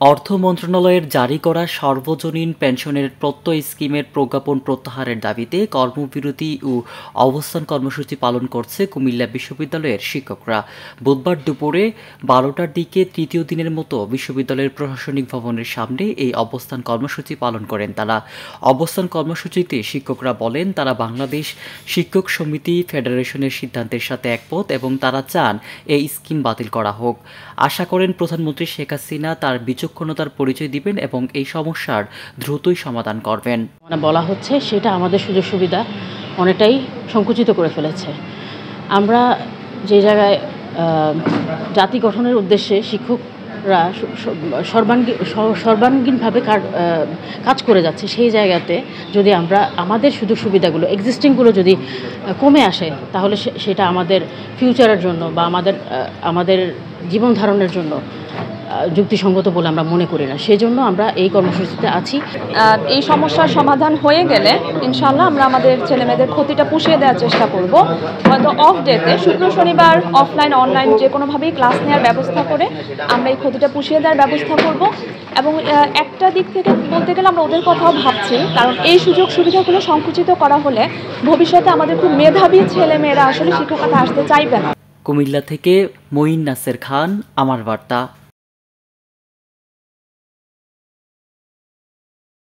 অর্থ মন্ত্রণালয়ের জারি করা সর্বজনীন পেনশনের প্রত্যয় স্কিমের প্রজ্ঞাপন প্রত্যাহারের দাবিতে কর্মবিরতি ও অবস্থান কর্মসূচি পালন করছে কুমিল্লা বিশ্ববিদ্যালয়ের শিক্ষকরা। বুধবার দুপুরে 12টার দিকে তৃতীয় দিনের মতো বিশ্ববিদ্যালয়ের প্রশাসনিক ভবনের সামনে এই অবস্থান কর্মসূচি পালন করেন তারা। অবস্থান কর্মসূচিতে শিক্ষকরা বলেন, তারা বাংলাদেশ শিক্ষক সমিতি ফেডারেশনের সিদ্ধান্তের সাথে একমত এবং তারা চান এই স্কিম বাতিল করা হোক। আশা করেন প্রধানমন্ত্রী শেখ হাসিনা তার বিচক্ষণতার পরিচয় দিবেন এবং এই সমস্যার দ্রুতই সমাধান করবেন। বলা হচ্ছে সেটা আমাদের সুযোগ সুবিধা অনেকটাই সংকুচিত করে ফেলেছে। আমরা যে জায়গায় জাতি গঠনের উদ্দেশ্যে শিক্ষকরা সর্বাঙ্গীনভাবে কাজ করে যাচ্ছে, সেই জায়গাতে যদি আমরা আমাদের সুযোগ সুবিধাগুলো এক্সিস্টিংগুলো যদি কমে আসে, তাহলে সেটা আমাদের ফিউচারের জন্য বা আমাদের জীবন ধারণের জন্য যুক্তিসঙ্গত বলে আমরা মনে করি না। সেই জন্য আমরা এই কর্মসূচিতে আছি। এই সমস্যার সমাধান হয়ে গেলে ইনশাআল্লাহ আমরা আমাদের ছেলেমেয়েদের ক্ষতিটা পুষিয়ে দেওয়ার চেষ্টা করব। হয়তো অফ ডেতে শুক্র শনিবার অফলাইন অনলাইন যে কোনোভাবেই ক্লাস নেওয়ার ব্যবস্থা করে আমরা এই ক্ষতিটা পুষিয়ে দেওয়ার ব্যবস্থা করব। এবং একটা দিক থেকে বলতে গেলে আমরা ওদের কথাও ভাবছি, কারণ এই সুযোগ সুবিধাগুলো সংকুচিত করা হলে ভবিষ্যতে আমাদের খুব মেধাবী ছেলেমেয়েরা আসলে শিক্ষকতা আসতে চাইবে না। কুমিল্লা থেকে মঈন নাসের খান, আমার বার্তা।